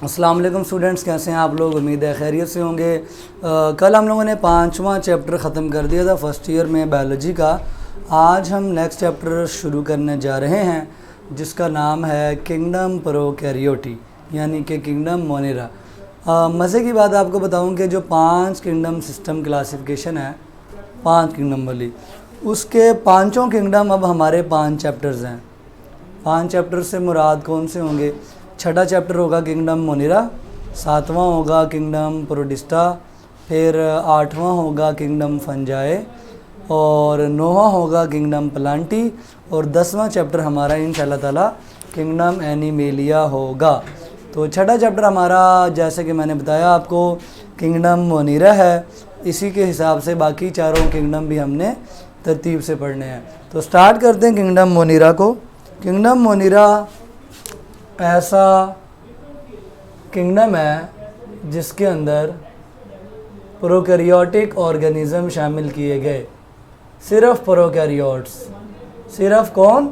अस्सलाम वालेकुम स्टूडेंट्स, कैसे हैं आप लोग। उम्मीद है खैरियत से होंगे। कल हम लोगों ने 5वां चैप्टर ख़त्म कर दिया था फर्स्ट ईयर में बायोलॉजी का। आज हम नेक्स्ट चैप्टर शुरू करने जा रहे हैं जिसका नाम है किंगडम प्रोकैरियोटी, यानी कि किंगडम मोनेरा। मज़े की बात आपको बताऊं कि जो 5 किंगडम सिस्टम क्लासिफिकेशन है 5 किंगडम वाली, उसके पाँचों किंगडम अब हमारे 5 चैप्टर्स हैं। 5 चैप्टर से मुराद कौन से होंगे? छठा चैप्टर होगा किंगडम मोनेरा, 7वां होगा किंगडम प्रोटिस्टा, फिर 8वां होगा किंगडम फंजाए और 9वां होगा किंगडम प्लांटी और 10वां चैप्टर हमारा इंशाल्लाह ताला किंगडम एनिमेलिया होगा। तो छठा चैप्टर हमारा, जैसे कि मैंने बताया आपको, किंगडम मोनेरा है। इसी के हिसाब से बाकी चारों किंगडम भी हमने तरतीब से पढ़ने हैं। तो स्टार्ट करते हैं किंगडम मोनेरा को। किंगडम मोनेरा ऐसा किंगडम है जिसके अंदर प्रोकैरियोटिक ऑर्गेनिज्म शामिल किए गए। सिर्फ प्रोकैरियोट्स। सिर्फ कौन?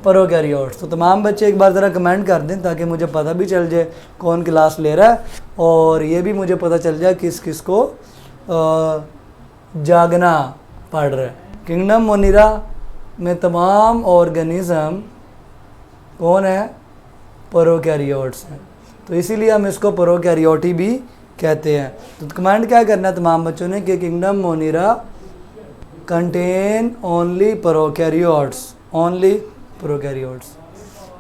प्रोकैरियोट्स। तो तमाम बच्चे एक बार ज़रा कमेंट कर दें ताकि मुझे पता भी चल जाए कौन क्लास ले रहा है, और ये भी मुझे पता चल जाए किस किस को जागना पड़ रहा है। किंगडम मोनेरा में तमाम ऑर्गेनिज्म कौन है? प्रोकैरियोट्स हैं। तो इसीलिए हम इसको प्रोकैरियोटी भी कहते हैं। तो कमेंट क्या करना है तमाम बच्चों ने कि kingdom Monera contain only prokaryotes, only prokaryotes.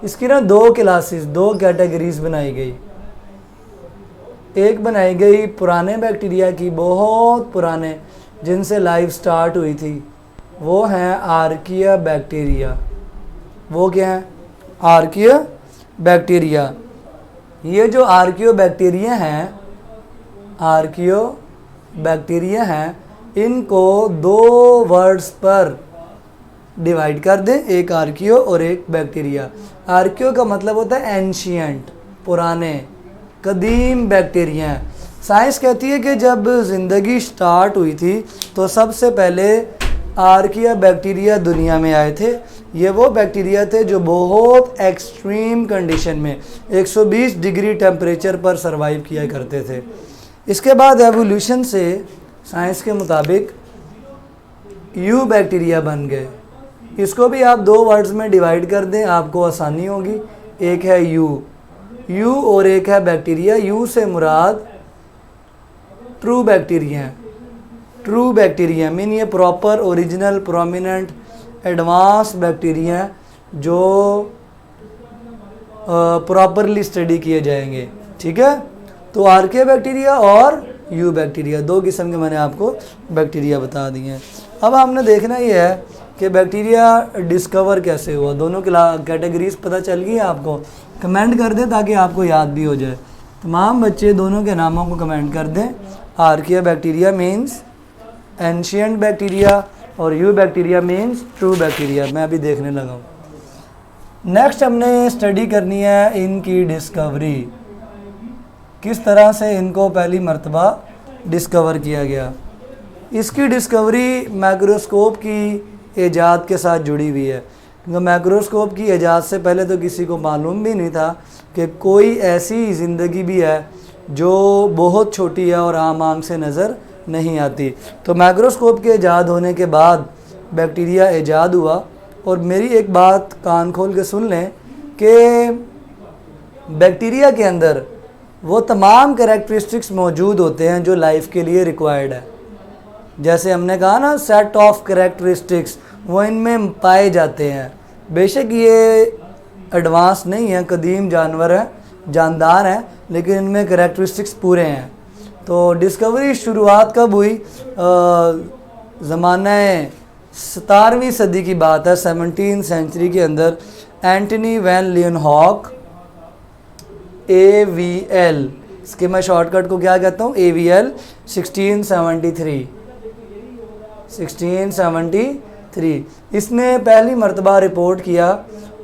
इसकी ना 2 क्लासेस, 2 कैटेगरीज बनाई गई। एक बनाई गई पुराने बैक्टीरिया की, बहुत पुराने, जिनसे लाइफ स्टार्ट हुई थी, वो हैं आर्किया बैक्टीरिया। वो क्या है? Archaea bacteria. ये जो आर्कियो बैक्टीरिया हैं, आर्कियो बैक्टीरिया हैं, इनको 2 वर्ड्स पर डिवाइड कर दें, एक आर्कियो और एक बैक्टीरिया। आर्कियो का मतलब होता है एंशियंट, पुराने, कदीम बैक्टीरिया। साइंस कहती है कि जब ज़िंदगी स्टार्ट हुई थी तो सबसे पहले आर्किया बैक्टीरिया दुनिया में आए थे। ये वो बैक्टीरिया थे जो बहुत एक्सट्रीम कंडीशन में 120 डिग्री टेम्परेचर पर सरवाइव किया करते थे। इसके बाद एवोल्यूशन से साइंस के मुताबिक यू बैक्टीरिया बन गए। इसको भी आप 2 वर्ड्स में डिवाइड कर दें, आपको आसानी होगी। एक है यू और एक है बैक्टीरिया। यू से मुराद ट्रू बैक्टीरिया है। ट्रू बैक्टीरिया मीन ये proper, original, prominent, advance bacteria जो प्रॉपरली स्टडी किए जाएंगे। ठीक है। तो आर्किया बैक्टीरिया और यू बैक्टीरिया, 2 किस्म के मैंने आपको बैक्टीरिया बता दिए हैं। अब हमने देखना ये है कि बैक्टीरिया डिस्कवर कैसे हुआ। दोनों कैटेगरीज पता चल गई आपको? कमेंट कर दें ताकि आपको याद भी हो जाए। तमाम बच्चे दोनों के नामों को कमेंट कर दें। Archaea bacteria means ancient bacteria और eubacteria means true bacteria. मैं अभी देखने लगा हूँ। नेक्स्ट हमने स्टडी करनी है इनकी डिस्कवरी, किस तरह से इनको पहली मर्तबा डिस्कवर किया गया। इसकी डिस्कवरी माइक्रोस्कोप की ईजाद के साथ जुड़ी हुई है, क्योंकि माइक्रोस्कोप की ईजाद से पहले तो किसी को मालूम भी नहीं था कि कोई ऐसी ज़िंदगी भी है जो बहुत छोटी है और आम आँख से नज़र नहीं आती। तो माइक्रोस्कोप के ईजाद होने के बाद बैक्टीरिया ईजाद हुआ। और मेरी एक बात कान खोल के सुन लें कि बैक्टीरिया के अंदर वो तमाम कैरेक्टरिस्टिक्स मौजूद होते हैं जो लाइफ के लिए रिक्वायर्ड है। जैसे हमने कहा ना, सेट ऑफ कैरेक्टरिस्टिक्स वो इनमें पाए जाते हैं। बेशक ये एडवांस नहीं है, कदीम जानवर है, जानदार हैं, लेकिन इनमें कैरेक्टरिस्टिक्स पूरे हैं। तो डिस्कवरी शुरुआत कब हुई? ज़माना 17वीं सदी की बात है, 17th सेंचुरी के अंदर एंटनी वैन लीएनहॉक, AVL, इसके मैं शॉर्टकट को क्या कहता हूँ, AVL, 1673 इसने पहली मर्तबा रिपोर्ट किया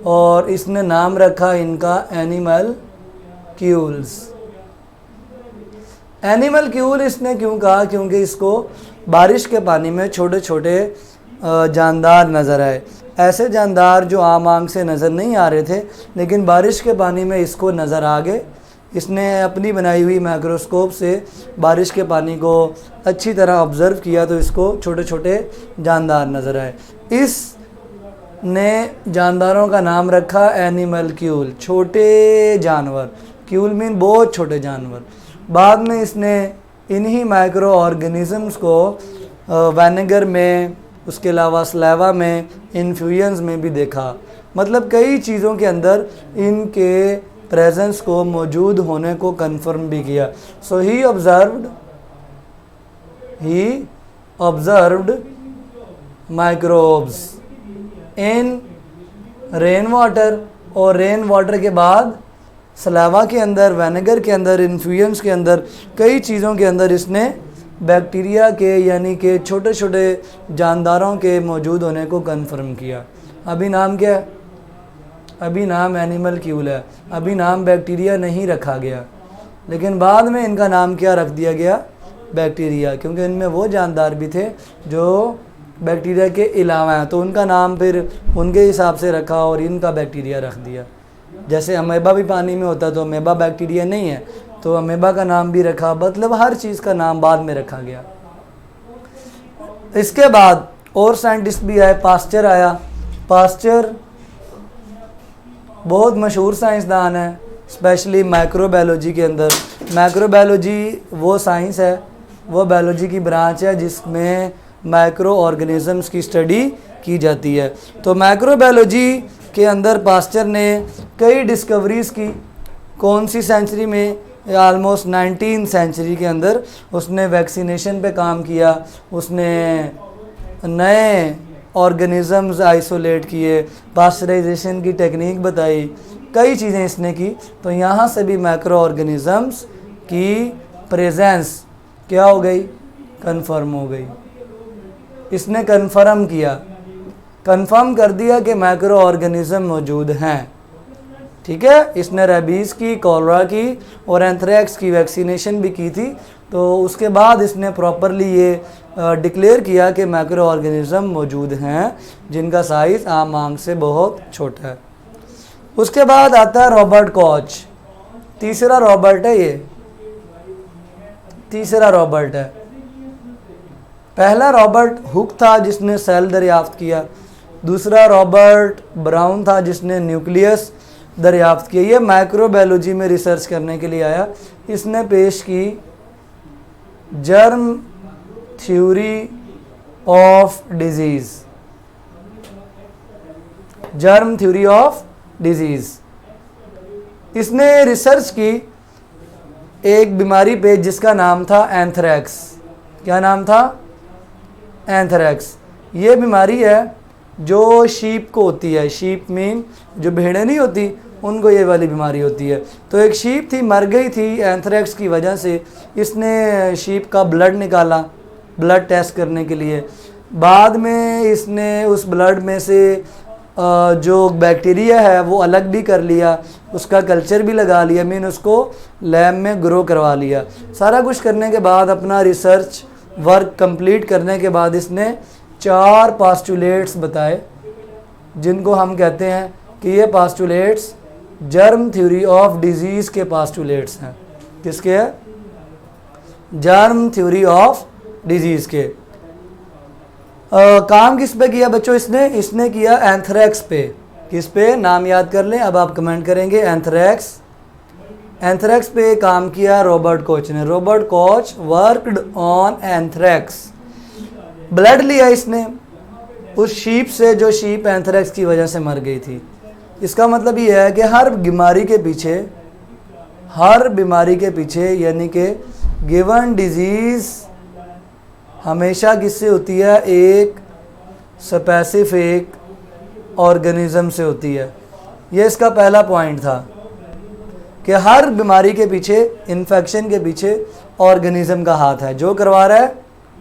और इसने नाम रखा इनका एनिमल क्यूल्स। एनिमल क्यूल इसने क्यों कहा? क्योंकि इसको बारिश के पानी में छोटे छोटे जानदार नज़र आए। ऐसे जानदार जो आम आँख से नज़र नहीं आ रहे थे, लेकिन बारिश के पानी में इसको नज़र आ गए। इसने अपनी बनाई हुई माइक्रोस्कोप से बारिश के पानी को अच्छी तरह ऑब्ज़र्व किया तो इसको छोटे छोटे जानदार नज़र आए। इसने जानदारों का नाम रखा एनिमलक्यूल, छोटे जानवर। क्यूल मीन बहुत छोटे जानवर। बाद में इसने इन्हीं माइक्रो ऑर्गेनिज़म्स को विनेगर में, उसके अलावा सलावा में, इन्फ्यूजन्स में भी देखा। मतलब कई चीज़ों के अंदर इनके प्रेजेंस को, मौजूद होने को कंफर्म भी किया। So he observed microbes in rain water, और रेन वाटर के बाद सलावा के अंदर, विनेगर के अंदर, इन्फ्यूजन्स के अंदर, कई चीज़ों के अंदर इसने बैक्टीरिया के यानी कि छोटे छोटे जानदारों के मौजूद होने को कंफर्म किया। अभी नाम क्या है? अभी नाम एनिमलक्यूल है, अभी नाम बैक्टीरिया नहीं रखा गया, लेकिन बाद में इनका नाम क्या रख दिया गया? बैक्टीरिया, क्योंकि इनमें वो जानदार भी थे जो बैक्टीरिया के अलावा हैं, तो उनका नाम फिर उनके हिसाब से रखा और इनका बैक्टीरिया रख दिया। जैसे अमेबा भी पानी में होता तो अमेबा बैक्टीरिया नहीं है, तो अमेबा का नाम भी रखा। मतलब हर चीज़ का नाम बाद में रखा गया। इसके बाद और साइंटिस्ट भी आए। पास्चर आया। पास्चर बहुत मशहूर साइंसदान है, स्पेशली माइक्रोबायोलॉजी के अंदर। माइक्रोबायोलॉजी वो साइंस है, वो बायोलॉजी की ब्रांच है जिसमें माइक्रो ऑर्गेनिज़म्स की स्टडी की जाती है। तो माइक्रोबायोलॉजी के अंदर पास्चर ने कई डिस्कवरीज़ की। कौन सी सेंचुरी में? ऑलमोस्ट 19वीं सेंचुरी के अंदर उसने वैक्सीनेशन पे काम किया, उसने नए ऑर्गेनिज़म्स आइसोलेट किए, पास्चराइजेशन की टेक्निक बताई, कई चीज़ें इसने की। तो यहाँ से भी माइक्रो ऑर्गेनिज़म्स की प्रेजेंस क्या हो गई? कंफर्म हो गई। इसने कंफर्म किया, कंफर्म कर दिया कि माइक्रो ऑर्गेनिज़म मौजूद हैं। ठीक है। इसने रेबीज़ की, कॉलरा की और एंथ्रेक्स की वैक्सीनेशन भी की थी। तो उसके बाद इसने प्रॉपरली ये डिक्लेयर किया कि माइक्रो ऑर्गेनिज़म मौजूद हैं जिनका साइज़ आम आंख से बहुत छोटा है। उसके बाद आता है रॉबर्ट कॉच। तीसरा रॉबर्ट है, ये तीसरा रॉबर्ट है। पहला रॉबर्ट हुक था जिसने सेल दरियाफ्त किया। दूसरा रॉबर्ट ब्राउन था जिसने न्यूक्लियस दरियाफ्त किया। ये माइक्रोबायोलॉजी में रिसर्च करने के लिए आया। इसने पेश की germ theory of disease. Germ theory of disease. इसने रिसर्च की एक बीमारी पे जिसका नाम था एंथ्रेक्स। क्या नाम था? एंथ्रेक्स। ये बीमारी है जो शीप को होती है। शीप मीन जो भेड़ें नहीं होती, उनको ये वाली बीमारी होती है। तो एक शीप थी, मर गई थी एंथ्रेक्स की वजह से। इसने शीप का ब्लड निकाला ब्लड टेस्ट करने के लिए। बाद में इसने उस ब्लड में से जो बैक्टीरिया है वो अलग भी कर लिया, उसका कल्चर भी लगा लिया, मीन उसको लैब में ग्रो करवा लिया। सारा कुछ करने के बाद, अपना रिसर्च वर्क कंप्लीट करने के बाद इसने 4 पास्टुलेट्स बताए जिनको हम कहते हैं कि ये postulates germ theory of disease के पास्टुलेट्स हैं। किसके हैं? जर्म थ्योरी ऑफ डिजीज़ के। काम किस पे किया बच्चों? इसने किया एंथ्रेक्स पे। किस पे? नाम याद कर लें, अब आप कमेंट करेंगे। एंथ्रेक्स। एंथ्रेक्स पे काम किया रॉबर्ट कॉच ने। Robert Koch worked on anthrax. Blood लिया इसने उस शीप से जो शीप एंथ्रेक्स की वजह से मर गई थी। इसका मतलब ये है कि हर बीमारी के पीछे यानी कि गिवन डिजीज़ हमेशा किससे होती है? एक स्पेसिफिक ऑर्गेनिज़म से होती है। ये इसका पहला पॉइंट था कि हर बीमारी के पीछे, इन्फेक्शन के पीछे ऑर्गेनिज़म का हाथ है। जो करवा रहा है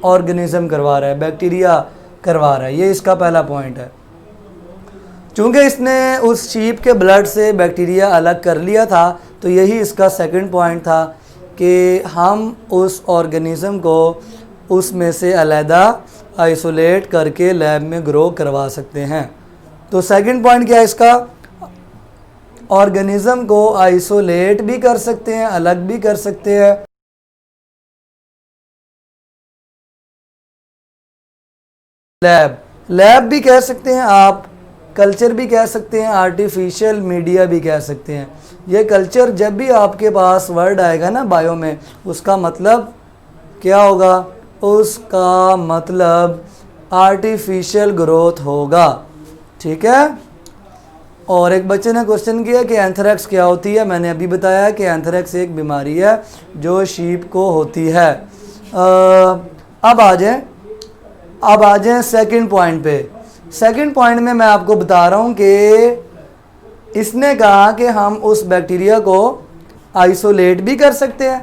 ऑर्गेनिज़म करवा रहा है, बैक्टीरिया करवा रहा है। ये इसका पहला पॉइंट है। चूँकि इसने उस शीप के ब्लड से बैक्टीरिया अलग कर लिया था, तो यही इसका सेकंड पॉइंट था कि हम उस ऑर्गेनिज़म को उसमें से अलहदा आइसोलेट करके लैब में ग्रो करवा सकते हैं। तो सेकंड पॉइंट क्या है इसका? ऑर्गेनिज्म को आइसोलेट भी कर सकते हैं, अलग भी कर सकते हैं। लैब भी कह सकते हैं आप, कल्चर भी कह सकते हैं, आर्टिफिशियल मीडिया भी कह सकते हैं। ये कल्चर जब भी आपके पास वर्ड आएगा ना बायो में, उसका मतलब क्या होगा? उसका मतलब आर्टिफिशियल ग्रोथ होगा। ठीक है। और एक बच्चे ने क्वेश्चन किया कि एंथ्रेक्स क्या होती है। मैंने अभी बताया कि एंथ्रेक्स एक बीमारी है जो शीप को होती है। अब आ जाएं सेकंड पॉइंट पे। सेकंड पॉइंट में मैं आपको बता रहा हूँ कि इसने कहा कि हम उस बैक्टीरिया को आइसोलेट भी कर सकते हैं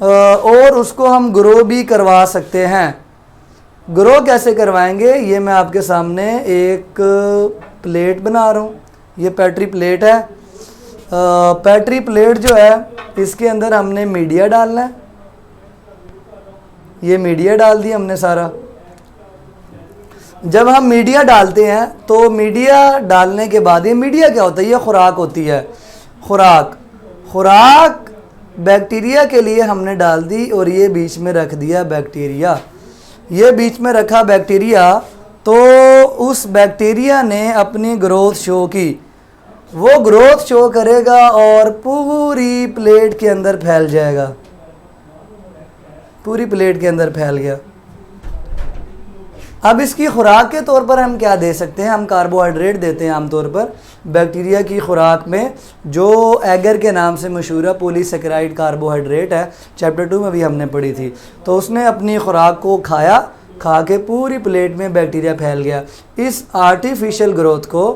और उसको हम ग्रो भी करवा सकते हैं। ग्रो कैसे करवाएंगे, ये मैं आपके सामने एक प्लेट बना रहा हूँ। ये पेट्री प्लेट है। पेट्री प्लेट जो है, इसके अंदर हमने मीडिया डालना है। ये मीडिया डाल दिया हमने सारा। जब हम मीडिया डालते हैं तो मीडिया डालने के बाद, ये मीडिया क्या होता है? ये खुराक होती है। खुराक बैक्टीरिया के लिए हमने डाल दी और ये बीच में रख दिया बैक्टीरिया। ये बीच में रखा बैक्टीरिया, तो उस बैक्टीरिया ने अपनी ग्रोथ शो की। वो ग्रोथ शो करेगा और पूरी प्लेट के अंदर फैल जाएगा। पूरी प्लेट के अंदर फैल गया। अब इसकी खुराक के तौर पर हम क्या दे सकते हैं? हम कार्बोहाइड्रेट देते हैं आमतौर पर। बैक्टीरिया की खुराक में जो एगर के नाम से मशहूर है, पॉलीसेकेराइड कार्बोहाइड्रेट है, चैप्टर 2 में भी हमने पढ़ी थी। तो उसने अपनी खुराक को खाया, खा के पूरी प्लेट में बैक्टीरिया फैल गया। इस आर्टिफिशियल ग्रोथ को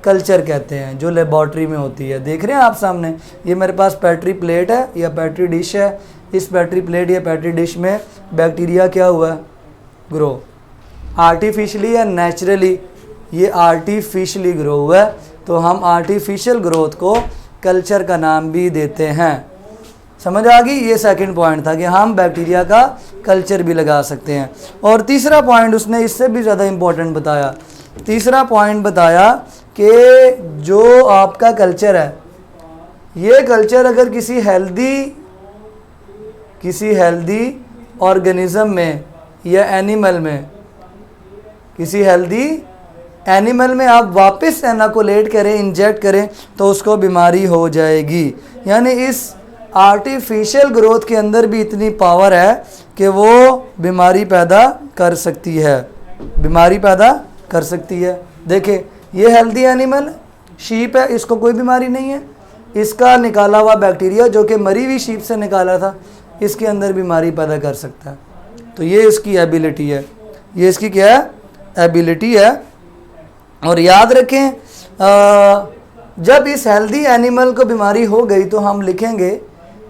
कल्चर कहते हैं, जो लेबॉर्ट्री में होती है। देख रहे हैं आप सामने, ये मेरे पास पेट्री प्लेट है या पेट्री डिश है। इस पेट्री प्लेट या पेट्री डिश में बैक्टीरिया क्या हुआ? ग्रो। आर्टिफिशियली या नेचुरली? ये आर्टिफिशियली ग्रो हुआ है। तो हम आर्टिफिशियल ग्रोथ को कल्चर का नाम भी देते हैं। समझ आ गई? ये सेकंड पॉइंट था कि हम बैक्टीरिया का कल्चर भी लगा सकते हैं। और तीसरा पॉइंट उसने इससे भी ज़्यादा इम्पोर्टेंट बताया। तीसरा पॉइंट बताया कि जो आपका कल्चर है, ये कल्चर अगर किसी हेल्दी ऑर्गेनिज्म में या एनिमल में, किसी हेल्दी एनिमल में आप वापस एनाकुलेट करें, इंजेक्ट करें, तो उसको बीमारी हो जाएगी। यानी इस आर्टिफिशियल ग्रोथ के अंदर भी इतनी पावर है कि वो बीमारी पैदा कर सकती है। बीमारी पैदा कर सकती है। देखें, ये हेल्दी एनिमल शीप है, इसको कोई बीमारी नहीं है। इसका निकाला हुआ बैक्टीरिया जो कि मरी हुई शीप से निकाला था, इसके अंदर बीमारी पैदा कर सकता है। तो ये इसकी एबिलिटी है। ये इसकी क्या है? एबिलिटी है। और याद रखें, जब इस हेल्दी एनिमल को बीमारी हो गई तो हम लिखेंगे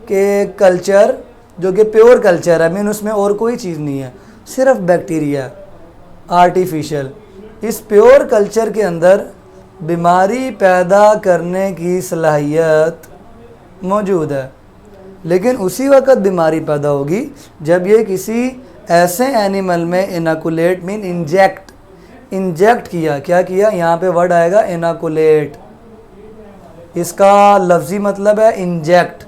कि कल्चर जो कि प्योर कल्चर है, मीन उसमें और कोई चीज़ नहीं है, सिर्फ बैक्टीरिया आर्टिफिशियल। इस प्योर कल्चर के अंदर बीमारी पैदा करने की सलाहियत मौजूद है। लेकिन उसी वक्त बीमारी पैदा होगी जब ये किसी ऐसे एनिमल में इनाकुलेट मीन इंजेक्ट किया। क्या किया? यहाँ पे वर्ड आएगा इनाकुलेट। इसका लफ्ज़ी मतलब है इंजेक्ट।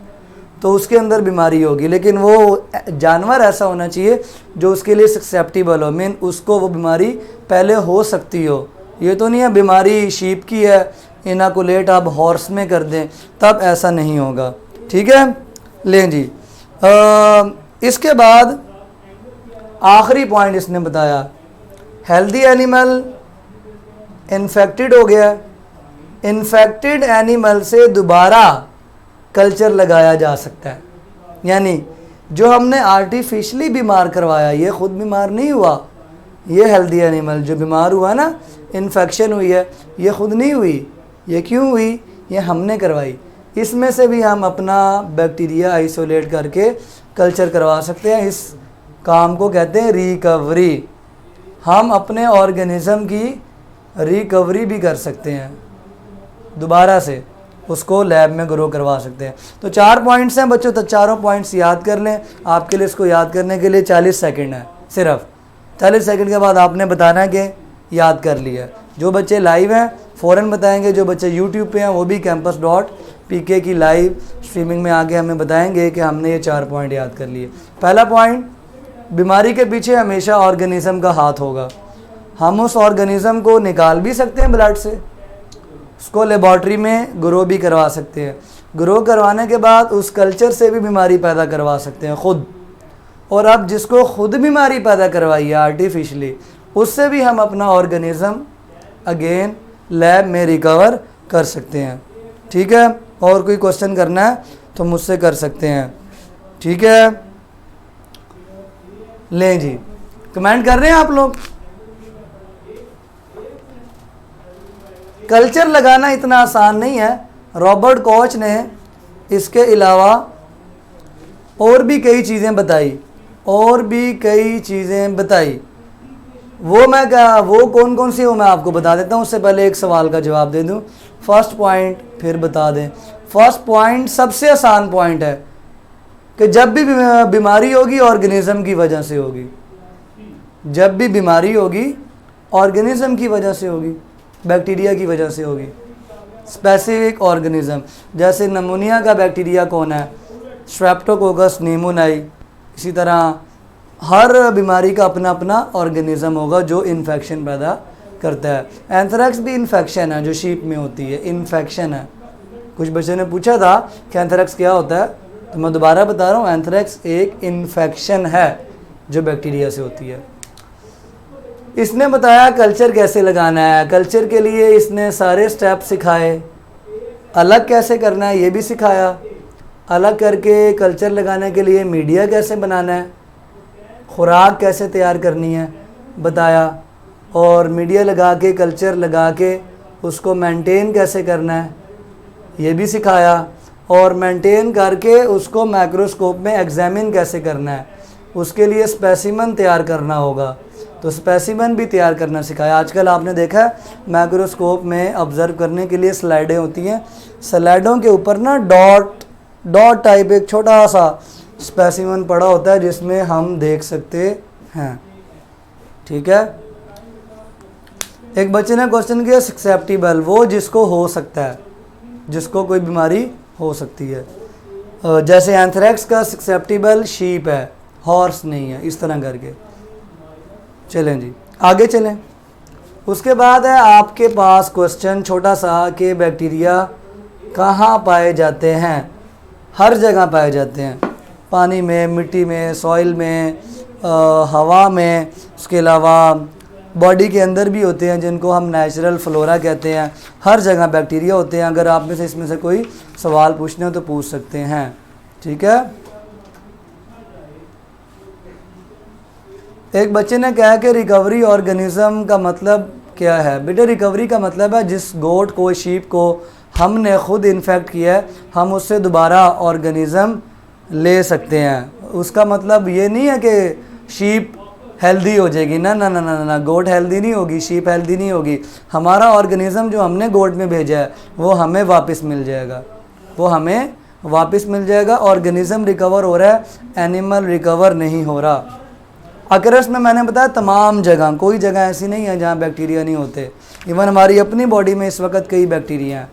तो उसके अंदर बीमारी होगी। लेकिन वो जानवर ऐसा होना चाहिए जो उसके लिए ससेप्टिबल हो, मीन उसको वो बीमारी पहले हो सकती हो। ये तो नहीं है बीमारी शीप की है, इनाकुलेट आप हॉर्स में कर दें, तब ऐसा नहीं होगा। ठीक है, लें जी। इसके बाद आखिरी पॉइंट इसने बताया, हेल्दी एनिमल इन्फेक्टेड हो गया, इन्फेक्टेड एनिमल से दोबारा कल्चर लगाया जा सकता है। यानी जो हमने आर्टिफिशियली बीमार करवाया, ये ख़ुद बीमार नहीं हुआ। ये हेल्दी एनिमल जो बीमार हुआ ना, इन्फेक्शन हुई है, ये ख़ुद नहीं हुई। ये क्यों हुई? ये हमने करवाई। इसमें से भी हम अपना बैक्टीरिया आइसोलेट करके कल्चर करवा सकते हैं। इस काम को कहते हैं रिकवरी। हम अपने ऑर्गेनिज़म की रिकवरी भी कर सकते हैं, दोबारा से उसको लैब में ग्रो करवा सकते हैं। तो 4 पॉइंट्स हैं बच्चों, तो चारों पॉइंट्स याद कर लें। आपके लिए इसको याद करने के लिए 40 सेकंड है सिर्फ। 40 सेकंड के बाद आपने बताना है कि याद कर लिया। जो बच्चे लाइव हैं फ़ौरन बताएंगे। जो बच्चे यूट्यूब पे हैं वो भी campus.pk की लाइव स्ट्रीमिंग में आके हमें बताएंगे कि हमने ये 4 पॉइंट याद कर लिए। पहला पॉइंट, बीमारी के पीछे हमेशा ऑर्गेनिज़म का हाथ होगा। हम उस ऑर्गेनिज़म को निकाल भी सकते हैं ब्लड से, उसको लेबॉर्ट्री में ग्रो भी करवा सकते हैं। ग्रो करवाने के बाद उस कल्चर से भी बीमारी पैदा करवा सकते हैं खुद। और अब जिसको खुद बीमारी पैदा करवाई है आर्टिफिशली, उससे भी हम अपना ऑर्गेनिज़म अगेन लैब में रिकवर कर सकते हैं। ठीक है, और कोई क्वेश्चन करना है तो मुझसे कर सकते हैं। ठीक है, लें जी, कमेंट कर रहे हैं आप लोग। कल्चर लगाना इतना आसान नहीं है। रॉबर्ट कॉच ने इसके अलावा और भी कई चीज़ें बताई, वो कौन कौन सी, वो मैं आपको बता देता हूँ। उससे पहले एक सवाल का जवाब दे दूँ। फर्स्ट पॉइंट फिर बता दें। फर्स्ट पॉइंट सबसे आसान पॉइंट है कि जब भी बीमारी होगी ऑर्गेनिज़म की वजह से होगी। जब भी बीमारी होगी ऑर्गेनिज़म की वजह से होगी, बैक्टीरिया की वजह से होगी। स्पेसिफिक ऑर्गेनिज़म, जैसे नमूनिया का बैक्टीरिया कौन है? Streptococcus pneumoniae. इसी तरह हर बीमारी का अपना अपना ऑर्गेनिज़म होगा जो इन्फेक्शन पैदा करता है। एंथ्रेक्स भी इन्फेक्शन है जो शीप में होती है, इन्फेक्शन है। कुछ बच्चों ने पूछा था कि एंथ्रेक्स क्या होता है, तो मैं दोबारा बता रहा हूँ, एंथ्रेक्स एक इन्फेक्शन है जो बैक्टीरिया से होती है। इसने बताया कल्चर कैसे लगाना है। कल्चर के लिए इसने सारे स्टेप सिखाए। अलग कैसे करना है ये भी सिखाया। अलग करके कल्चर लगाने के लिए मीडिया कैसे बनाना है, खुराक कैसे तैयार करनी है बताया। और मीडिया लगा के, कल्चर लगा के उसको मेंटेन कैसे करना है ये भी सिखाया। और मेंटेन करके उसको माइक्रोस्कोप में एग्जामिन कैसे करना है, उसके लिए स्पेसिमन तैयार करना होगा, तो स्पेसिमन भी तैयार करना सिखाया। आजकल आपने देखा है माइक्रोस्कोप में ऑब्ज़र्व करने के लिए स्लाइडें होती हैं। स्लाइडों के ऊपर ना डॉट टाइप एक छोटा सा स्पेसिमन पड़ा होता है जिसमें हम देख सकते हैं। ठीक है, एक बच्चे ने क्वेश्चन किया ससेप्टिबल, वो जिसको हो सकता है, जिसको कोई बीमारी हो सकती है। जैसे एंथ्रेक्स का ससेप्टिबल शीप है, हॉर्स नहीं है, इस तरह करके। चलें जी, आगे चलें। उसके बाद है आपके पास क्वेश्चन छोटा सा कि बैक्टीरिया कहाँ पाए जाते हैं। हर जगह पाए जाते हैं, पानी में, मिट्टी में, सॉइल में, हवा में। उसके अलावा बॉडी के अंदर भी होते हैं जिनको हम नेचुरल फ्लोरा कहते हैं। हर जगह बैक्टीरिया होते हैं। अगर आप में से इसमें से कोई सवाल पूछने हो तो पूछ सकते हैं। ठीक है, एक बच्चे ने कहा कि रिकवरी ऑर्गेनिज़म का मतलब क्या है। बेटे रिकवरी का मतलब है जिस गोट को, शीप को हमने खुद इन्फेक्ट किया है, हम उससे दोबारा ऑर्गेनिज़म ले सकते हैं। उसका मतलब ये नहीं है कि शीप हेल्दी हो जाएगी, ना ना ना ना ना, गोट हेल्दी नहीं होगी, शीप हेल्दी नहीं होगी। हमारा ऑर्गेनिज़म जो हमने गोट में भेजा है वो हमें वापस मिल जाएगा, वो हमें वापस मिल जाएगा। ऑर्गेनिज़म रिकवर हो रहा है, एनिमल रिकवर नहीं हो रहा। अकरस में मैंने बताया तमाम जगह, कोई जगह ऐसी नहीं है जहाँ बैक्टीरिया नहीं होते। इवन हमारी अपनी बॉडी में इस वक्त कई बैक्टीरिया हैं,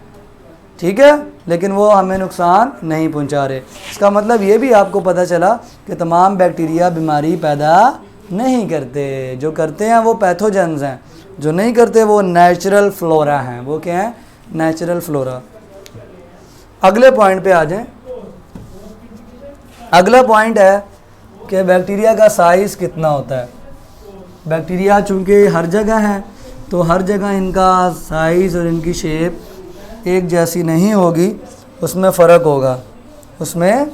ठीक है, लेकिन वो हमें नुकसान नहीं पहुँचा रहे। इसका मतलब ये भी आपको पता चला कि तमाम बैक्टीरिया बीमारी पैदा नहीं करते। जो करते हैं वो पैथोजेंस हैं, जो नहीं करते वो नेचुरल फ्लोरा हैं। वो क्या है? Natural flora. अगले पॉइंट पे आ जाएं। अगला पॉइंट है कि बैक्टीरिया का साइज़ कितना होता है। बैक्टीरिया चूँकि हर जगह हैं तो हर जगह इनका साइज़ और इनकी शेप एक जैसी नहीं होगी, उसमें फ़र्क होगा, उसमें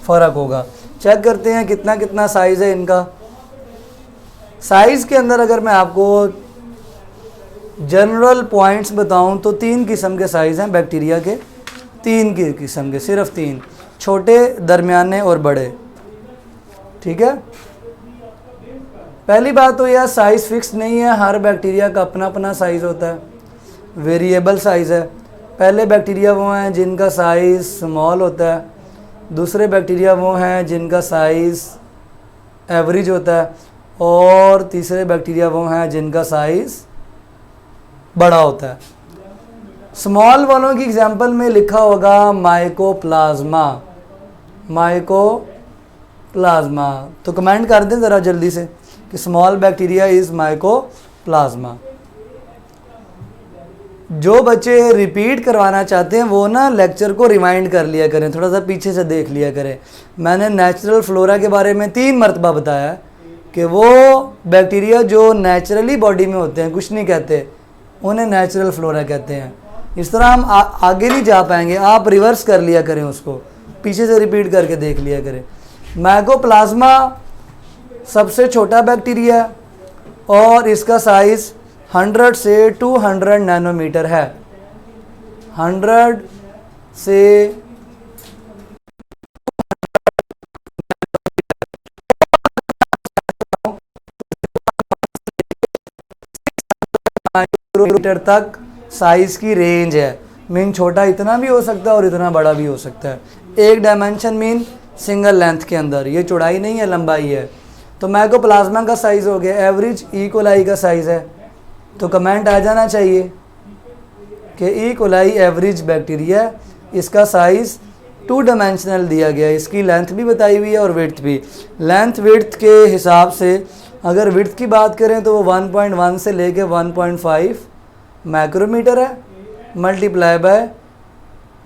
फ़र्क होगा। चेक करते हैं कितना कितना साइज़ है इनका। साइज़ के अंदर अगर मैं आपको जनरल पॉइंट्स बताऊं तो 3 किस्म के साइज़ हैं बैक्टीरिया के। 3 की किस्म के, सिर्फ 3, छोटे, दरमियाने और बड़े। ठीक है, पहली बात तो यह साइज़ फिक्स नहीं है, हर बैक्टीरिया का अपना अपना साइज़ होता है, वेरिएबल साइज़ है। पहले बैक्टीरिया वो हैं जिनका साइज़ स्मॉल होता है, दूसरे बैक्टीरिया वो हैं जिनका साइज़ एवरेज होता है, और तीसरे बैक्टीरिया वो हैं जिनका साइज़ बड़ा होता है। स्मॉल वालों की एग्जांपल में लिखा होगा माइकोप्लाज्मा, माइकोप्लाज्मा। तो कमेंट कर दें ज़रा जल्दी से कि स्मॉल बैक्टीरिया इज़ माइकोप्लाज्मा। जो बच्चे रिपीट करवाना चाहते हैं वो ना लेक्चर को रिमाइंड कर लिया करें, थोड़ा सा पीछे से देख लिया करें। मैंने नेचुरल फ्लोरा के बारे में 3 मरतबा बताया कि वो बैक्टीरिया जो नेचुरली बॉडी में होते हैं, कुछ नहीं कहते, उन्हें नेचुरल फ्लोरा कहते हैं। इस तरह हम आगे नहीं जा पाएंगे, आप रिवर्स कर लिया करें, उसको पीछे से रिपीट करके देख लिया करें। माइकोप्लाज्मा सबसे छोटा बैक्टीरिया है और इसका साइज़ 100 से 200 नैनोमीटर है। 100 से माइक्रोमीटर तक साइज की रेंज है। मीन छोटा इतना भी हो सकता है और इतना बड़ा भी हो सकता है। एक डायमेंशन मीन सिंगल लेंथ के अंदर, ये चौड़ाई नहीं है, लंबाई है। तो माइकोप्लाज्मा का साइज़ हो गया, एवरेज ई कोलाई का साइज़ है। तो कमेंट आ जाना चाहिए कि ई कोलाई एवरेज बैक्टीरिया, इसका साइज़ 2 डायमेंशनल दिया गया है। इसकी लेंथ भी बताई हुई है और विड्थ भी। लेंथ विड्थ के हिसाब से अगर विड्थ की बात करें तो वो 1.1 से लेके 1.5 माइक्रोमीटर है, मल्टीप्लाई बाय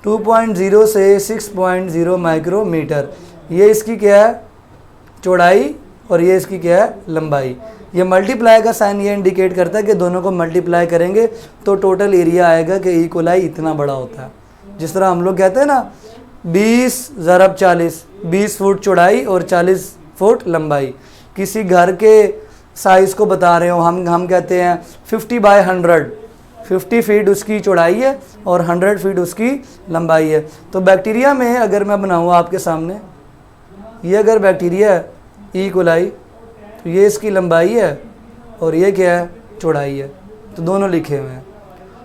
2.0 से 6.0 माइक्रोमीटर। ये इसकी क्या है, चौड़ाई, और ये इसकी क्या है, लंबाई। ये मल्टीप्लाई का साइन ये इंडिकेट करता है कि दोनों को मल्टीप्लाई करेंगे तो टोटल एरिया आएगा कि ई कोलाई इतना बड़ा होता है। जिस तरह हम लोग कहते हैं ना 20 ज़रब 40, 20 फुट चौड़ाई और 40 फुट लंबाई। किसी घर के साइज़ को बता रहे हो, हम कहते हैं 50 बाय 100, 50 फीट उसकी चौड़ाई है और 100 फीट उसकी लंबाई है। तो बैक्टीरिया में अगर मैं बनाऊँ आपके सामने, ये अगर बैक्टीरिया है ई कोलाई, तो ये इसकी लंबाई है और ये क्या है, चौड़ाई है। तो दोनों लिखे हुए हैं।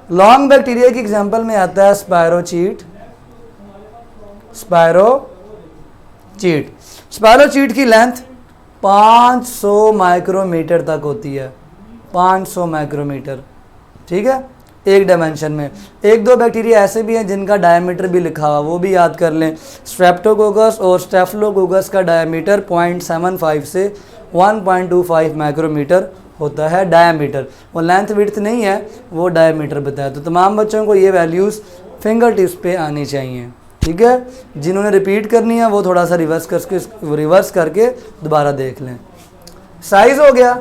लॉन्ग बैक्टीरिया की एग्जांपल में आता है स्पायरोचीट। स्पायरोचीट की लेंथ 500 माइक्रोमीटर तक होती है, 500 माइक्रोमीटर, ठीक है, एक डायमेंशन में। 1-2 बैक्टीरिया ऐसे भी हैं जिनका डायमीटर भी लिखा हुआ, वो भी याद कर लें। स्ट्रेप्टोकोकस और स्टेफिलोकोकस का डायमीटर 0.75 से 1.25 माइक्रोमीटर होता है डायमीटर। वो लेंथ विड्थ नहीं है, वो डायमीटर बताया। तो तमाम बच्चों को ये वैल्यूज़ फिंगर टिप्स पे आनी चाहिए, ठीक है। जिन्होंने रिपीट करनी है वो थोड़ा सा रिवर्स करके दोबारा देख लें। साइज़ हो गया।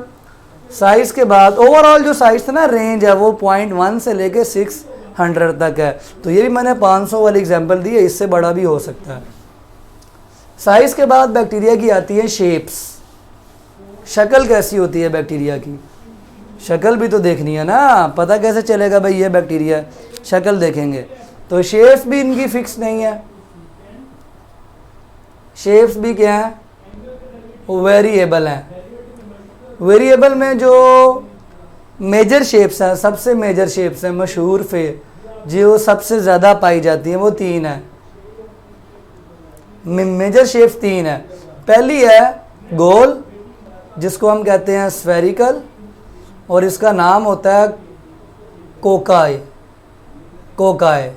साइज़ के बाद ओवरऑल जो साइज़ था ना, रेंज है, वो 0.1 से लेके 600 तक है। तो ये भी मैंने 500 वाली एग्जांपल दी है, इससे बड़ा भी हो सकता है। साइज़ के बाद बैक्टीरिया की आती है शेप्स। शक्ल कैसी होती है बैक्टीरिया की, शक्ल भी तो देखनी है ना, पता कैसे चलेगा भाई ये बैक्टीरिया है, शक्ल देखेंगे। तो शेप्स भी इनकी फिक्स नहीं है, शेप्स भी क्या है, वेरिएबल हैं। वेरिएबल में जो मेजर शेप्स हैं, सबसे मेजर शेप्स हैं, मशहूर फे जो सबसे ज़्यादा पाई जाती हैं, वो 3 है। मेजर शेप्स 3 है। पहली है गोल, जिसको हम कहते हैं स्फेरिकल, और इसका नाम होता है कोकाय। कोकाय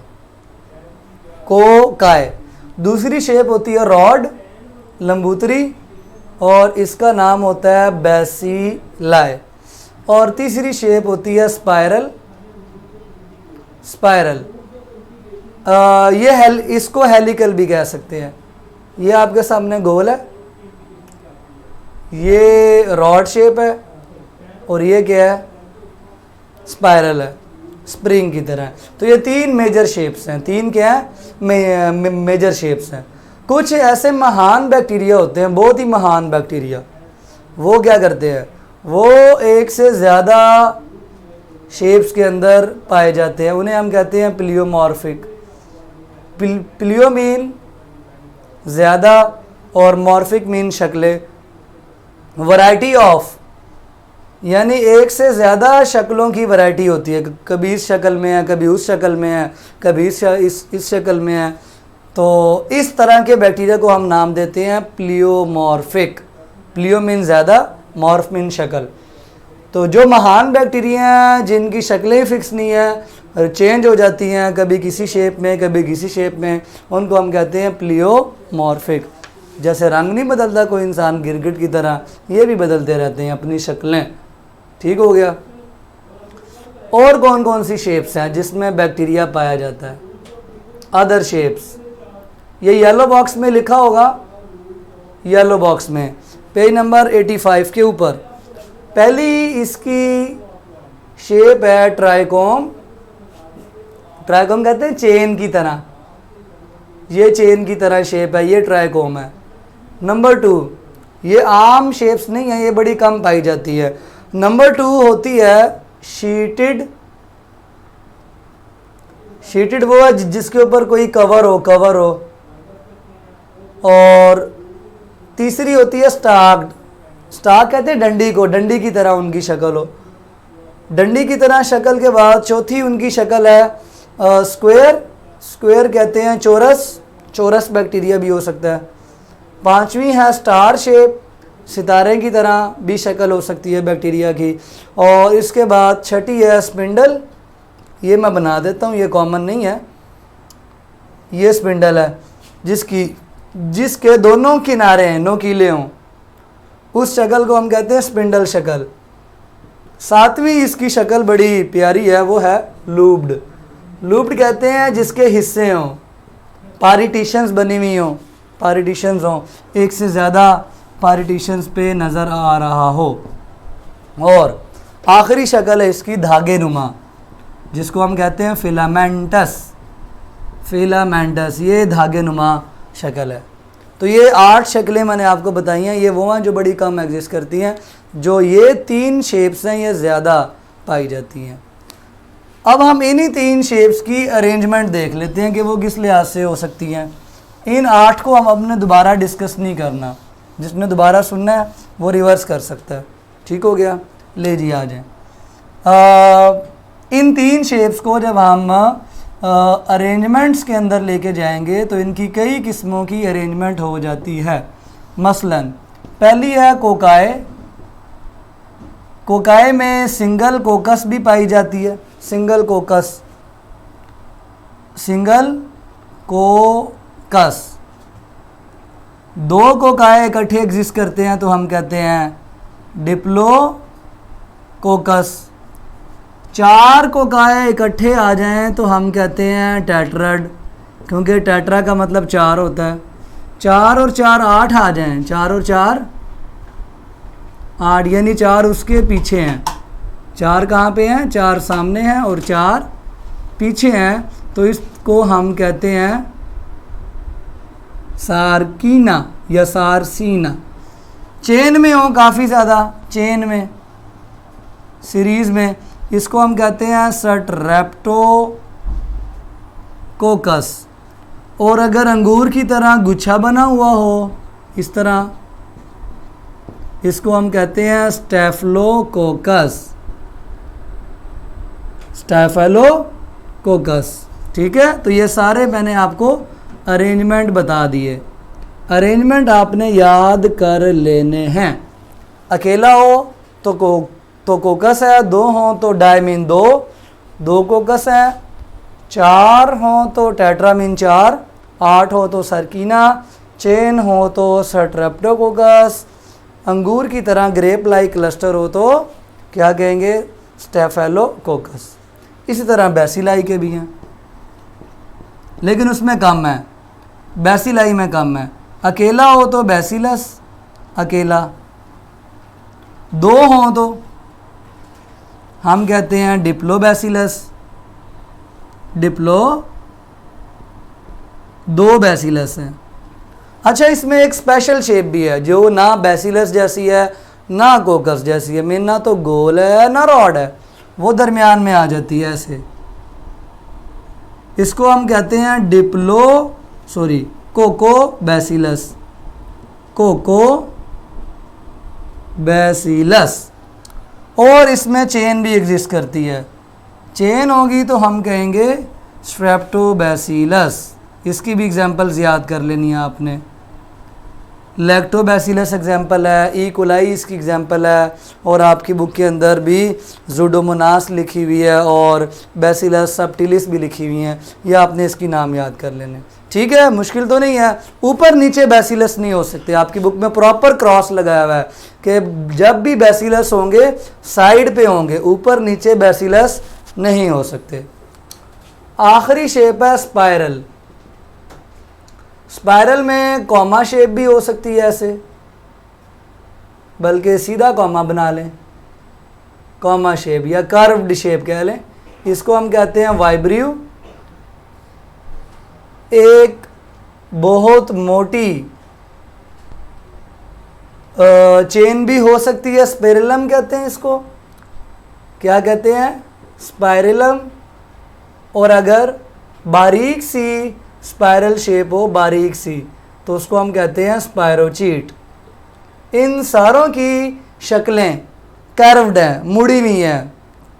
कोकाय। दूसरी शेप होती है रॉड, लंबूतरी, और इसका नाम होता है बेसिलाई। और तीसरी शेप होती है स्पाइरल। स्पाइरल इसको हेलिकल भी कह सकते हैं। ये आपके सामने गोल है, ये रॉड शेप है, और ये क्या है, स्पाइरल है, स्प्रिंग की तरह। तो ये 3 मेजर शेप्स हैं। 3 क्या है, मेजर शेप्स हैं। कुछ ऐसे महान बैक्टीरिया होते हैं, बहुत ही महान बैक्टीरिया, वो क्या करते हैं, वो एक से ज़्यादा शेप्स के अंदर पाए जाते हैं। उन्हें हम कहते हैं प्लियोमॉर्फिक। प्लियो मीन ज़्यादा और मॉर्फिक मीन शक्लें। वैरायटी ऑफ यानी एक से ज़्यादा शक्लों की वैरायटी होती है। कभी इस शक्ल में है, कभी उस शक्ल में है, कभी इस शक्ल में है। तो इस तरह के बैक्टीरिया को हम नाम देते हैं प्लियोमॉर्फिक। प्लियो मीन ज़्यादा, मॉर्फ मीन शक्ल। तो जो महान बैक्टीरिया हैं जिनकी शक्लें फिक्स नहीं है, चेंज हो जाती हैं, कभी किसी शेप में कभी किसी शेप में, उनको हम कहते हैं प्लियोमॉर्फिक। जैसे रंग नहीं बदलता कोई इंसान गिरगिट की तरह, ये भी बदलते रहते हैं अपनी शक्लें। ठीक हो गया। और कौन कौन सी शेप्स हैं जिसमें बैक्टीरिया पाया जाता है? अदर शेप्स, ये येलो बॉक्स में लिखा होगा, येलो बॉक्स में पेज नंबर 85 के ऊपर पहली इसकी शेप है ट्राइकोम। ट्राइकोम कहते हैं चेन की तरह, ये चेन की तरह शेप है, ये ट्राइकोम है। नंबर 2, ये आम शेप्स नहीं है, ये बड़ी कम पाई जाती है। नंबर 2 होती है शीटेड। शीटेड वो है जिसके ऊपर कोई कवर हो। और तीसरी होती है स्टार्क्ड। स्टार्क कहते हैं डंडी को, डंडी की तरह उनकी शक्ल हो, डंडी की तरह शक्ल के बाद चौथी उनकी शक्ल है स्क्वायर। स्क्वायर कहते हैं चौरस, चौरस बैक्टीरिया भी हो सकता है। पांचवी है स्टार शेप, सितारे की तरह भी शक्ल हो सकती है बैक्टीरिया की। और इसके बाद छठी है स्पिंडल, ये मैं बना देता हूँ, ये कॉमन नहीं है, ये स्पिंडल है जिसके दोनों किनारे हैं नोकीले हों, उस शक्ल को हम कहते हैं स्पिंडल शक्ल। सातवीं इसकी शक्ल बड़ी प्यारी है, वो है लूप्ड। लूप्ड कहते हैं जिसके हिस्से हों, पार्टीशंस बनी हुई हों, पार्टीशंस हों, एक से ज़्यादा पार्टीशंस पे नज़र आ रहा हो। और आखिरी शक्ल है इसकी धागे नुमा, जिसको हम कहते हैं फिलामेंटस। फिलामेंटस ये धागे नुमा शक्ल है। तो ये 8 शक्लें मैंने आपको बताई हैं, ये वो हैं जो बड़ी कम एग्जिस्ट करती हैं। जो ये 3 शेप्स हैं ये ज़्यादा पाई जाती हैं। अब हम इन्हीं 3 शेप्स की अरेंजमेंट देख लेते हैं कि वो किस लिहाज से हो सकती हैं। इन 8 को हम अपने दोबारा डिस्कस नहीं करना, जिसने दोबारा सुनना है वो रिवर्स कर सकता है। ठीक हो गया, ले जी आ जाएं। इन 3 शेप्स को जब हम अरेंजमेंट्स के अंदर लेके जाएंगे तो इनकी कई किस्मों की अरेंजमेंट हो जाती है। मसलन पहली है कोकाए। कोकाए में सिंगल कोकस भी पाई जाती है, सिंगल कोकस, सिंगल कोकस। 2 कोकाए इकट्ठे एग्जिस्ट करते हैं तो हम कहते हैं डिप्लोकोकस। 4 कोकाए इकट्ठे आ जाएं तो हम कहते हैं टेट्राड, क्योंकि टेट्रा का मतलब 4 होता है। 4 और 4 8 आ जाएं, 4 और 4 8, यानी 4 उसके पीछे हैं। 4 कहाँ पे हैं? 4 सामने हैं और 4 पीछे हैं, तो इसको हम कहते हैं सार्कीना या सारसीना। चेन में हो काफ़ी ज़्यादा, चेन में सीरीज़ में, इसको हम कहते हैं स्ट्रेप्टोकोकस। और अगर अंगूर की तरह गुच्छा बना हुआ हो इस तरह, इसको हम कहते हैं स्टेफलोकोकस, स्टेफलोकोकस। ठीक है, तो ये सारे मैंने आपको अरेंजमेंट बता दिए। अरेंजमेंट आपने याद कर लेने हैं। अकेला हो तो कोकस है, 2 हो तो डायमीन 2 कोकस है, 4 हो तो टेट्रामीन 4, 8 हो तो सरकीना, चेन हो तो स्ट्रेप्टोकोकस, अंगूर की तरह ग्रेप लाइक क्लस्टर हो तो क्या कहेंगे? स्टेफेलोकोकस। इसी तरह बैसिलाई के भी हैं, लेकिन उसमें कम है, बैसिलाई में कम है। अकेला हो तो बैसिलस अकेला, 2 हो तो हम कहते हैं डिप्लोबैसिलस, डिप्लो 2 बैसिलस हैं। अच्छा, इसमें एक स्पेशल शेप भी है जो ना बैसिलस जैसी है ना कोकस जैसी है, मेन ना तो गोल है ना रॉड है, वो दरमियान में आ जाती है ऐसे। इसको हम कहते हैं कोको बैसिलस, कोको बैसिलस। और इसमें चेन भी एग्जिस्ट करती है, चेन होगी तो हम कहेंगे स्ट्रेप्टोबैसिलस। इसकी भी एग्जांपल्स याद कर लेनी है आपने। लैक्टोबैसिलस एग्जाम्पल है, ई कोलाई इसकी एग्जाम्पल है, और आपकी बुक के अंदर भी ज़ूडोमोनास लिखी हुई है और बैसिलस सबटिलिस भी लिखी हुई हैं। ये आपने इसकी नाम याद कर लेने, ठीक है, मुश्किल तो नहीं है। ऊपर नीचे बैसिलस नहीं हो सकते, आपकी बुक में प्रॉपर क्रॉस लगाया हुआ है कि जब भी बैसिलस होंगे साइड पे होंगे, ऊपर नीचे बैसिलस नहीं हो सकते। आखिरी शेप है स्पाइरल। स्पाइरल में कॉमा शेप भी हो सकती है ऐसे, बल्कि सीधा कॉमा बना लें, कॉमा शेप या कर्व्ड शेप कह लें, इसको हम कहते हैं वाइब्रियो। एक बहुत मोटी चेन भी हो सकती है, स्पाइरलम कहते हैं इसको, क्या कहते हैं, स्पाइरलम। और अगर बारीक सी स्पाइरल शेप हो, बारीक सी, तो उसको हम कहते हैं स्पायरोचीट। इन सारों की शक्लें कर्व्ड हैं, मुड़ी हुई हैं,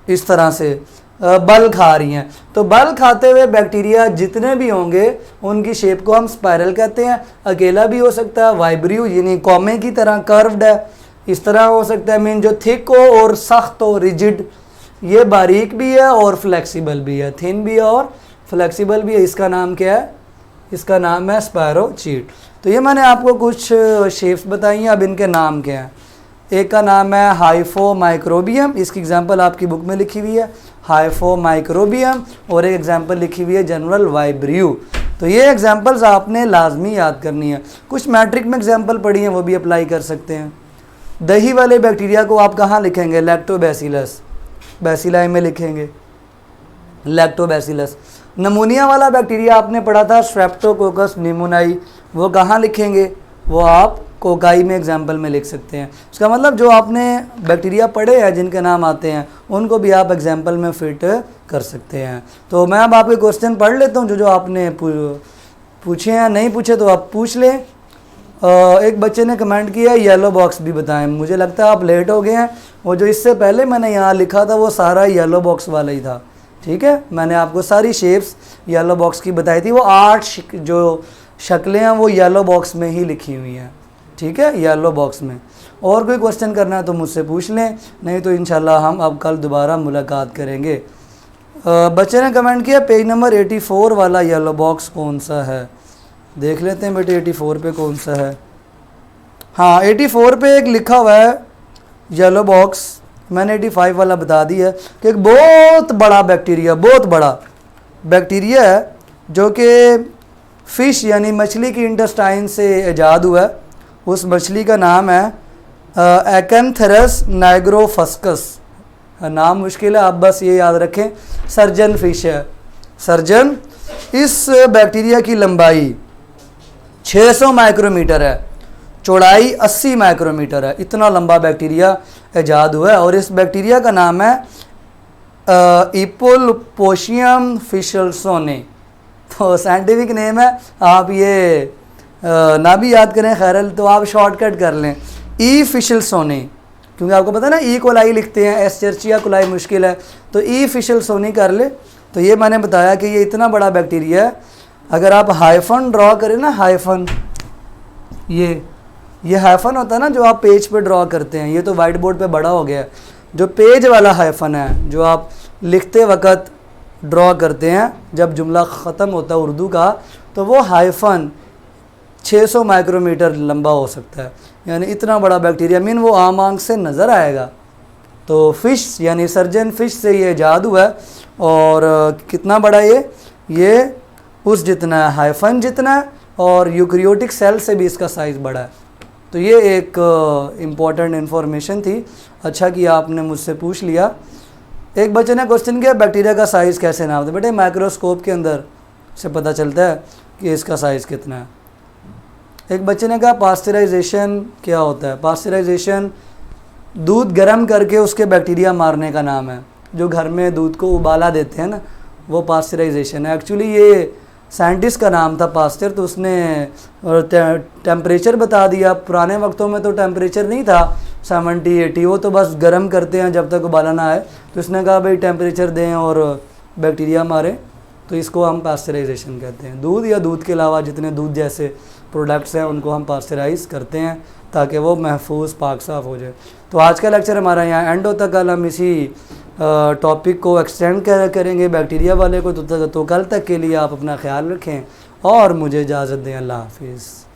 इस तरह से बल खा रही हैं। तो बल खाते हुए बैक्टीरिया जितने भी होंगे उनकी शेप को हम स्पाइरल कहते हैं। अकेला भी हो सकता है, वाइब्रियो यानी कॉमे की तरह कर्व्ड है, इस तरह हो सकता है, मीन जो थिक हो और सख्त हो, रिजिड। ये बारीक भी है और फ्लेक्सिबल भी है, थिन भी है और फ्लेक्सिबल भी है। इसका नाम क्या है, इसका नाम है स्पायरोचीट। तो ये मैंने आपको कुछ शेप्स बताई हैं, अब इनके नाम क्या हैं। एक का नाम है हाइफोमाइक्रोबियम, इसकी एग्जांपल आपकी बुक में लिखी हुई है, हाइफोमाइक्रोबियम, और एक एग्जांपल लिखी हुई है जनरल वाइब्रियो। तो ये एग्जांपल्स आपने लाजमी याद करनी है। कुछ मैट्रिक में एग्जांपल पढ़ी हैं, वो भी अप्लाई कर सकते हैं। दही वाले बैक्टीरिया को आप कहाँ लिखेंगे, लैक्टोबैसिलस, बैसिलाई में लिखेंगे लैक्टोबैसिलस। नमूनिया वाला बैक्टीरिया आपने पढ़ा था स्ट्रेप्टोकोकस निमोनाई, वो कहाँ लिखेंगे, वो आप कोकाई में एग्जाम्पल में लिख सकते हैं। उसका मतलब जो आपने बैक्टीरिया पढ़े हैं जिनके नाम आते हैं उनको भी आप एग्जाम्पल में फिट कर सकते हैं। तो मैं अब आपके क्वेश्चन पढ़ लेता हूँ जो आपने पूछे हैं, नहीं पूछे तो आप पूछ लें। एक बच्चे ने कमेंट किया येलो बॉक्स भी बताएं। मुझे लगता है आप लेट हो गए हैं, वो जो इससे पहले मैंने यहाँ लिखा था वो सारा येलो बॉक्स वाला ही था, ठीक है। मैंने आपको सारी शेप्स येलो बॉक्स की बताई थी, वो 8 जो शक्लें हैं वो येलो बॉक्स में ही लिखी हुई हैं, ठीक है, येलो बॉक्स में। और कोई क्वेश्चन करना है तो मुझसे पूछ लें, नहीं तो इंशाल्लाह हम अब कल दोबारा मुलाकात करेंगे। बच्चे ने कमेंट किया पेज नंबर 84 वाला येलो बॉक्स कौन सा है, देख लेते हैं बेटे 84 पे कौन सा है। हाँ 84 पे एक लिखा हुआ है येलो बॉक्स, मैंने 85 वाला बता दिया है कि एक बहुत बड़ा बैक्टीरिया, बहुत बड़ा बैक्टीरिया है जो कि फ़िश यानी मछली की इंटेस्टाइन से ईजाद हुआ है। उस मछली का नाम है एकेन्थेरस नाइग्रोफस्कस। नाम मुश्किल है, आप बस ये याद रखें, सर्जन फिश है, सर्जन। इस बैक्टीरिया की लंबाई 600 माइक्रोमीटर है, चौड़ाई 80 माइक्रोमीटर है, इतना लंबा बैक्टीरिया ईजाद हुआ है। और इस बैक्टीरिया का नाम है इपोलपोशियम फिशल्सोने। तो साइंटिफिक नेम है, आप ये ना भी याद करें खैरल तो आप शॉर्टकट कर लें ई फिशल्सोने, क्योंकि आपको पता है ना ई कोलाई लिखते हैं, एस्चर्चिया कोलाई मुश्किल है, तो ई फिशल्सोने कर ले। तो ये मैंने बताया कि ये इतना बड़ा बैक्टीरिया है। अगर आप हाइफन ड्रॉ करें ना, हाइफन, ये हाइफन होता है ना जो आप पेज पे ड्रॉ करते हैं, ये तो वाइट बोर्ड पे बड़ा हो गया। जो पेज वाला हाइफन है जो आप लिखते वक्त ड्रॉ करते हैं जब जुमला ख़त्म होता है उर्दू का, तो वो हाइफन 600 माइक्रोमीटर लंबा हो सकता है, यानी इतना बड़ा बैक्टीरिया, मीन वो आम आंख से नज़र आएगा। तो फ़िश यानी सर्जन फ़िश से ये ईजाद हुआ है। और कितना बड़ा ये उस जितना है, हाइफन जितना है, और यूकैरियोटिक सेल से भी इसका साइज़ बड़ा है। तो ये एक इम्पॉर्टेंट इन्फॉर्मेशन थी, अच्छा कि आपने मुझसे पूछ लिया। एक बच्चे ने क्वेश्चन किया बैक्टीरिया का साइज़ कैसे नापते हैं। बेटे माइक्रोस्कोप के अंदर से पता चलता है कि इसका साइज़ कितना है। एक बच्चे ने कहा पास्चराइजेशन क्या होता है। पास्चराइजेशन दूध गर्म करके उसके बैक्टीरिया मारने का नाम है। जो घर में दूध को उबाला देते हैं ना, वो पास्चराइजेशन है। एक्चुअली ये साइंटिस्ट का नाम था पास्चर, तो उसने टेम्परेचर बता दिया। पुराने वक्तों में तो टेम्परेचर नहीं था 70-80, वो तो बस गर्म करते हैं जब तक उबाला ना आए। तो उसने कहा भाई टेम्परेचर दें और बैक्टीरिया मारें, तो इसको हम पास्चराइजेशन कहते हैं। दूध या दूध के अलावा जितने दूध जैसे प्रोडक्ट्स हैं उनको हम पास्चराइज़ करते हैं ताकि वो महफूज पाक साफ़ हो जाए। तो आज का लेक्चर हमारा यहाँ एंड होता, कल हम इसी टॉपिक को एक्सटेंड करेंगे बैक्टीरिया वाले को। तो कल तक के लिए आप अपना ख्याल रखें और मुझे इजाज़त दें। अल्लाह हाफिज़।